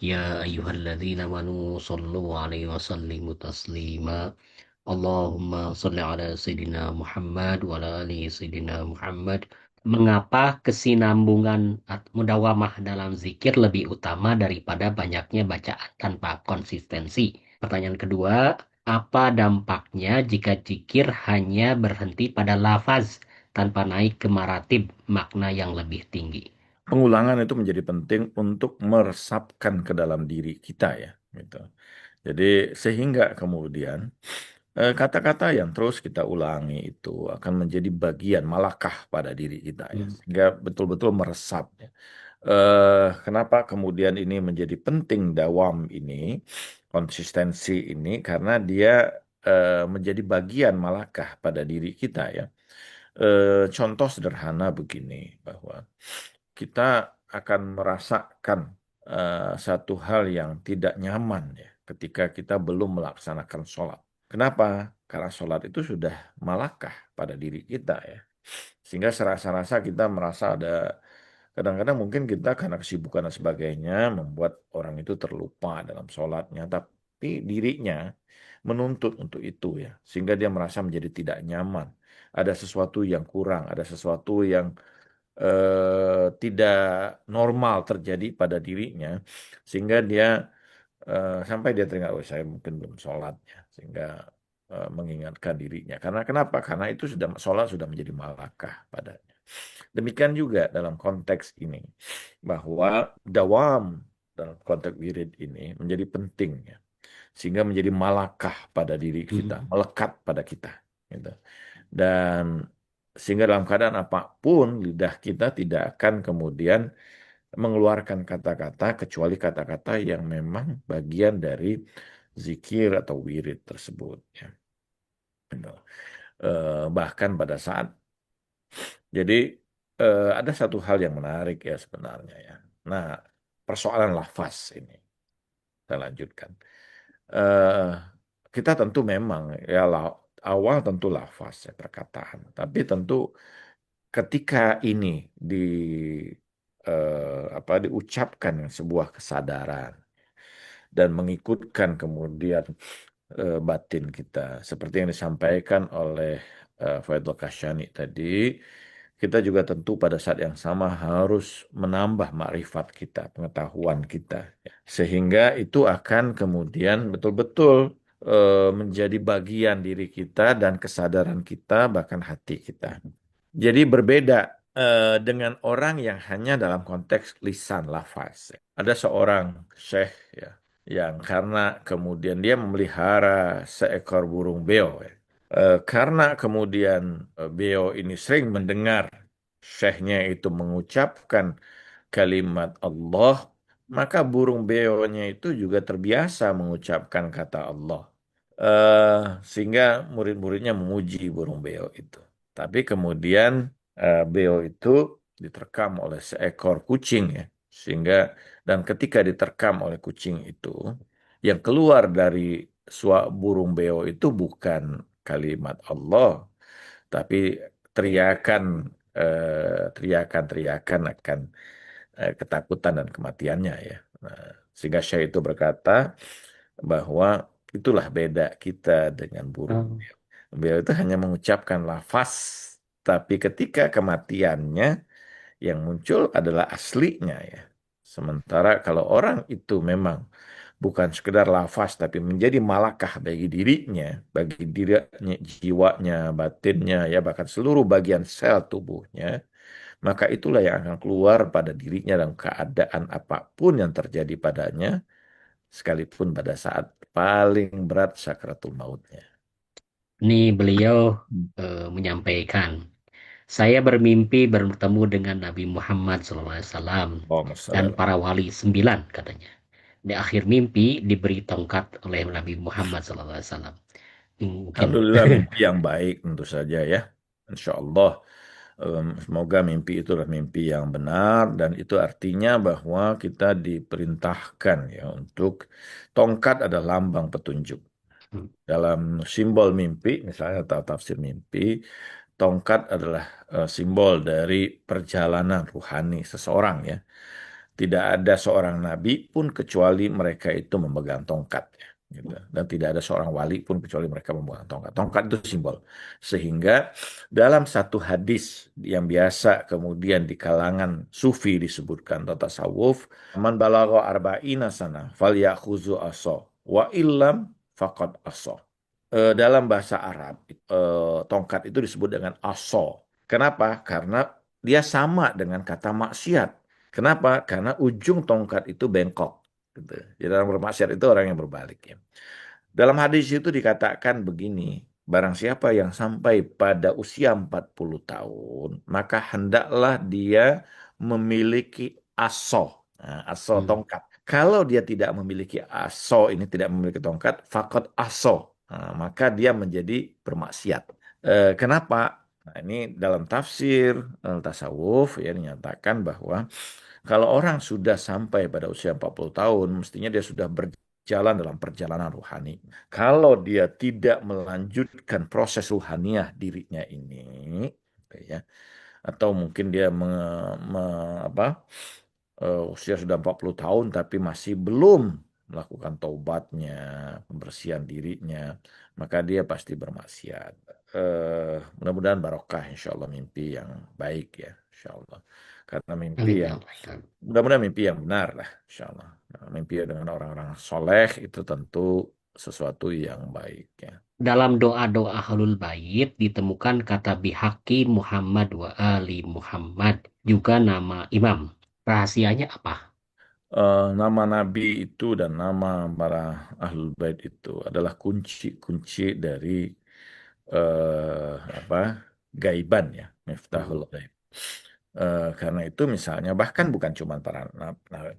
يا أيها الذين آمنوا صلوا عليه وسلموا تسليما اللهم صل على Sayyidina Muhammad wa ala ali Sayyidina Muhammad. Mengapa kesinambungan mudawamah dalam zikir lebih utama daripada banyaknya bacaan tanpa konsistensi? Pertanyaan kedua, apa dampaknya jika zikir hanya berhenti pada lafaz tanpa naik ke maratib makna yang lebih tinggi? Pengulangan itu menjadi penting untuk meresapkan ke dalam diri kita ya, gitu. Jadi sehingga kemudian kata-kata yang terus kita ulangi itu akan menjadi bagian malakah pada diri kita ya, Hmm. sehingga betul-betul meresap ya. Kenapa kemudian ini menjadi penting dawam ini, konsistensi ini, karena dia menjadi bagian malakah pada diri kita ya. Contoh sederhana begini, bahwa kita akan merasakan satu hal yang tidak nyaman ya ketika kita belum melaksanakan sholat. Kenapa? Karena sholat itu sudah malakah pada diri kita ya. Sehingga serasa-rasa kita merasa ada, kadang-kadang mungkin kita karena kesibukan dan sebagainya membuat orang itu terlupa dalam sholatnya. Tapi dirinya menuntut untuk itu ya. Sehingga dia merasa menjadi tidak nyaman. Ada sesuatu yang kurang, ada sesuatu yang tidak normal terjadi pada dirinya, sehingga dia sampai dia teringat, oh saya mungkin belum sholat ya, sehingga mengingatkan dirinya. Karena kenapa? Karena itu sudah sholat sudah menjadi malakah padanya. Demikian juga dalam konteks ini, bahwa dawam dalam konteks wirid ini menjadi penting ya, sehingga menjadi malakah pada diri kita, Hmm. melekat pada kita, gitu. Dan sehingga dalam keadaan apapun lidah kita tidak akan kemudian mengeluarkan kata-kata kecuali kata-kata yang memang bagian dari zikir atau wirid tersebut ya. Gitu. Bahkan pada saat jadi ada satu hal yang menarik ya sebenarnya ya. Nah, persoalan lafaz ini saya lanjutkan. eh Kita tentu memang ya awal tentu lafaz ya perkataan, tapi tentu ketika ini di diucapkan sebuah kesadaran dan mengikutkan kemudian batin kita seperti yang disampaikan oleh Faidul Kasyani tadi, kita juga tentu pada saat yang sama harus menambah makrifat kita, pengetahuan kita, ya. Sehingga itu akan kemudian betul-betul menjadi bagian diri kita dan kesadaran kita, bahkan hati kita. Jadi berbeda dengan orang yang hanya dalam konteks lisan lafaz. Ada seorang syekh ya, yang karena kemudian dia memelihara seekor burung beo ya. Karena kemudian beo ini sering mendengar syekhnya itu mengucapkan kalimat Allah, maka burung beonya itu juga terbiasa mengucapkan kata Allah. Eh, Sehingga murid-muridnya memuji burung beo itu. Tapi kemudian beo itu diterkam oleh seekor kucing ya. Sehingga dan ketika diterkam oleh kucing itu, yang keluar dari burung beo itu bukan kalimat Allah, tapi teriakan teriakan akan ketakutan dan kematiannya ya. Nah, sehingga Syekh itu berkata bahwa itulah beda kita dengan burung. Oh. Beliau itu hanya mengucapkan lafaz, tapi ketika kematiannya yang muncul adalah aslinya ya. Sementara kalau orang itu memang bukan sekedar lafaz, tapi menjadi malakah bagi dirinya, bagi dirinya, jiwanya, batinnya, ya bahkan seluruh bagian sel tubuhnya, maka itulah yang akan keluar pada dirinya dalam keadaan apapun yang terjadi padanya, sekalipun pada saat paling berat sakratul mautnya. Ini beliau menyampaikan, saya bermimpi bertemu dengan Nabi Muhammad SAW Allahumma dan shalli ala- para wali 9 katanya. Di akhir mimpi diberi tongkat oleh Nabi Muhammad SAW. Mungkin. Alhamdulillah mimpi yang baik tentu saja ya. Insya Allah. Semoga mimpi itu adalah mimpi yang benar dan itu artinya bahwa kita diperintahkan ya untuk tongkat adalah lambang petunjuk. Dalam simbol mimpi, misalnya atau tafsir mimpi, tongkat adalah simbol dari perjalanan ruhani seseorang ya. Tidak ada seorang nabi pun kecuali mereka itu memegang tongkat. Ya, gitu. Dan tidak ada seorang wali pun kecuali mereka memegang tongkat. Tongkat itu simbol. Sehingga dalam satu hadis yang biasa kemudian di kalangan sufi disebutkan atau tasawuf, man balagha arba'ina sana falyakhuzu aso wa illam faqad aso. Dalam bahasa Arab, tongkat itu disebut dengan aso. Kenapa? Karena dia sama dengan kata maksiat. Kenapa? Karena ujung tongkat itu bengkok. Gitu. Jadi orang bermaksiat itu orang yang berbalik. Ya. Dalam hadis itu dikatakan begini, barang siapa yang sampai pada usia 40 tahun, maka hendaklah dia memiliki aso. Nah, aso Hmm. tongkat. Kalau dia tidak memiliki aso, ini tidak memiliki tongkat, fakot aso. Nah, maka dia menjadi bermaksiat. Kenapa? Nah, ini dalam tafsir tasawuf ya dinyatakan bahwa kalau orang sudah sampai pada usia 40 tahun, mestinya dia sudah berjalan dalam perjalanan ruhani. Kalau dia tidak melanjutkan proses ruhaniah dirinya ini, gitu ya, atau mungkin dia apa, usia sudah 40 tahun tapi masih belum melakukan taubatnya, pembersihan dirinya, maka dia pasti bermaksiat. Mudah-mudahan barokah insya Allah mimpi yang baik ya, insya Allah. Karena mimpi Amin ya yang Allah. mudah-mudahan mimpi yang benar lah, insya Allah. Nah, mimpi dengan orang-orang soleh itu tentu sesuatu yang baik ya. Dalam doa-doa Ahlul Bait ditemukan kata bihaki Muhammad wa ali Muhammad, juga nama imam. Rahasianya apa? Nama Nabi itu dan nama para Ahlul Bait itu adalah kunci-kunci dari apa gaiban ya, Miftahul Hmm. Gaib. Karena itu misalnya bahkan bukan cuma para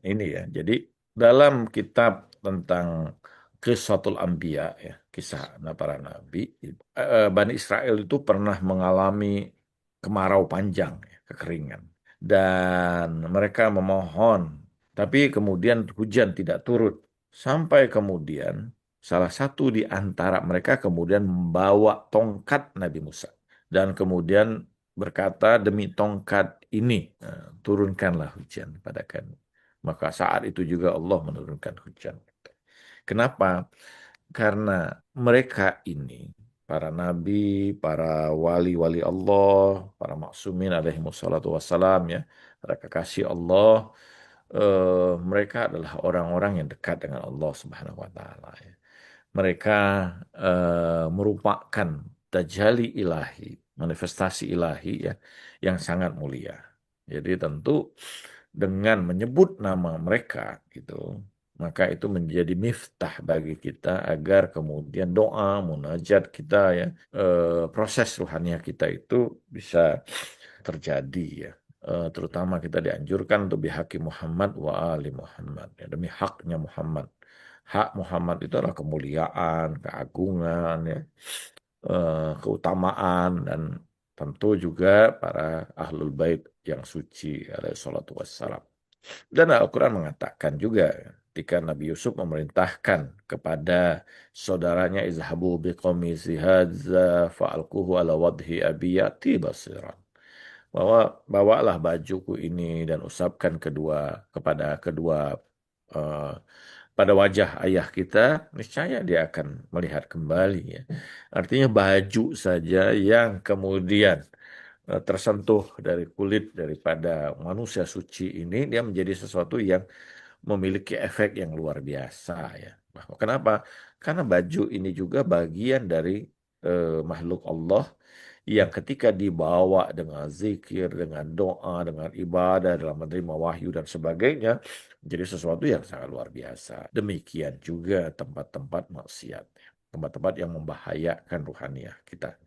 ini ya. Jadi dalam kitab tentang Qissatul Anbiya ya, kisah para nabi, Bani Israel itu pernah mengalami kemarau panjang, ya, kekeringan. Dan mereka memohon, tapi kemudian hujan tidak turut. Sampai kemudian salah satu di antara mereka kemudian membawa tongkat Nabi Musa. Dan kemudian berkata, demi tongkat ini, turunkanlah hujan pada kami. Maka saat itu juga Allah menurunkan hujan. Kenapa? Karena mereka ini, para nabi, para wali-wali Allah, para maksumin alaihi wassalatu wassalam, ya, para kekasih Allah, mereka adalah orang-orang yang dekat dengan Allah Subhanahu wa Ta'ala. Ya. Mereka merupakan tajalli ilahi, manifestasi ilahi ya, yang sangat mulia. Jadi tentu dengan menyebut nama mereka gitu, maka itu menjadi miftah bagi kita agar kemudian doa, munajat kita ya, proses ruhaniah kita itu bisa terjadi ya. Terutama kita dianjurkan untuk bihaki Muhammad wa ali Muhammad ya, demi haknya Muhammad. Hak Muhammad itu adalah kemuliaan, keagungan, ya, keutamaan, dan tentu juga para ahlul bait yang suci alaihi salatu wassalam. Dan Al-Quran mengatakan juga ketika Nabi Yusuf memerintahkan kepada saudaranya izhabu biqamisi hadza fa'alquhu ala wadhi abiyati basiran. Bahwa bawalah bajuku ini dan usapkan kepada kedua eh, pada wajah ayah kita, niscaya dia akan melihat kembali ya. Artinya baju saja yang kemudian tersentuh dari kulit daripada manusia suci ini, dia menjadi sesuatu yang memiliki efek yang luar biasa ya. Kenapa? Karena baju ini juga bagian dari makhluk Allah yang ketika dibawa dengan zikir, dengan doa, dengan ibadah, dalam menerima wahyu dan sebagainya, menjadi sesuatu yang sangat luar biasa. Demikian juga tempat-tempat maksiat, tempat-tempat yang membahayakan ruhaniah kita,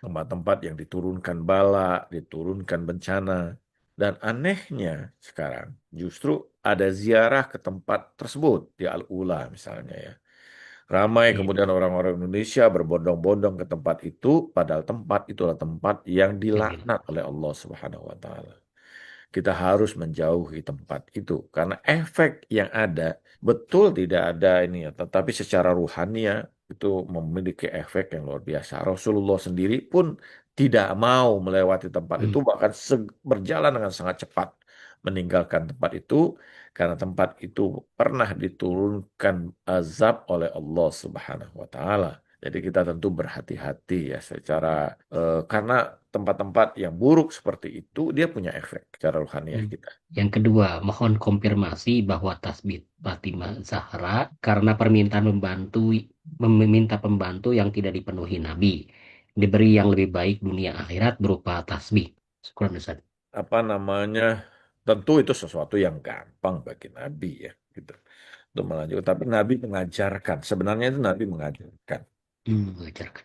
tempat-tempat yang diturunkan bala, diturunkan bencana. Dan anehnya sekarang justru ada ziarah ke tempat tersebut di Al-Ula misalnya ya. Ramai Iya. kemudian orang-orang Indonesia berbondong-bondong ke tempat itu, padahal tempat itulah tempat yang Amin. dilaknat oleh Allah Subhanahu wa Ta'ala. Kita harus menjauhi tempat itu karena efek yang ada betul tidak ada ini ya, tetapi secara ruhania itu memiliki efek yang luar biasa. Rasulullah sendiri pun tidak mau melewati tempat Hmm. itu, bahkan berjalan dengan sangat cepat meninggalkan tempat itu karena tempat itu pernah diturunkan azab oleh Allah Subhanahu wa taala. Jadi kita tentu berhati-hati ya secara karena tempat-tempat yang buruk seperti itu dia punya efek secara rohaniah Hmm. kita. Yang kedua, mohon konfirmasi bahwa tasbih Fatimah Zahra karena permintaan meminta pembantu yang tidak dipenuhi Nabi. Diberi yang lebih baik dunia akhirat berupa tasbih. Syukur Ustaz. Apa namanya? Tentu itu sesuatu yang gampang bagi Nabi ya, gitu. Untuk melanjutkan. Tapi Nabi mengajarkan. Sebenarnya itu Nabi mengajarkan. Mengajarkan.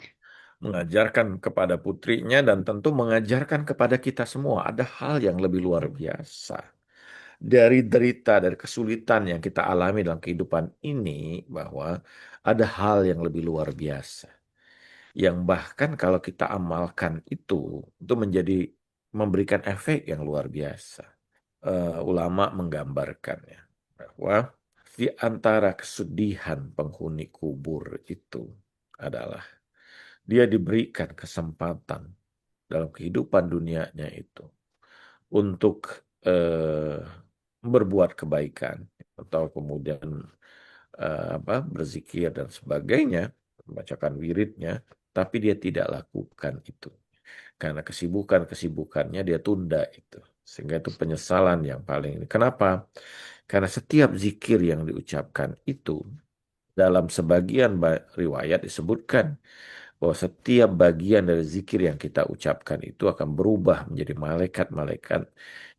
Mengajarkan kepada putrinya dan tentu mengajarkan kepada kita semua. Ada hal yang lebih luar biasa. Dari derita, dari kesulitan yang kita alami dalam kehidupan ini, bahwa ada hal yang lebih luar biasa. Yang bahkan kalau kita amalkan itu menjadi memberikan efek yang luar biasa. Ulama menggambarkan ya, bahwa di antara kesedihan penghuni kubur itu adalah dia diberikan kesempatan dalam kehidupan dunianya itu untuk eh, berbuat kebaikan atau kemudian berzikir dan sebagainya, membacakan wiridnya, tapi dia tidak lakukan itu karena kesibukannya dia tunda itu. Sehingga itu penyesalan yang paling ini. Kenapa? Karena setiap zikir yang diucapkan itu dalam sebagian riwayat disebutkan bahwa setiap bagian dari zikir yang kita ucapkan itu akan berubah menjadi malaikat-malaikat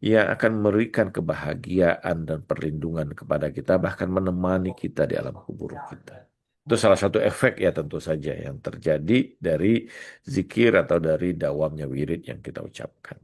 yang akan memberikan kebahagiaan dan perlindungan kepada kita, bahkan menemani kita di alam kubur kita. Itu salah satu efek ya tentu saja yang terjadi dari zikir atau dari dawamnya wirid yang kita ucapkan.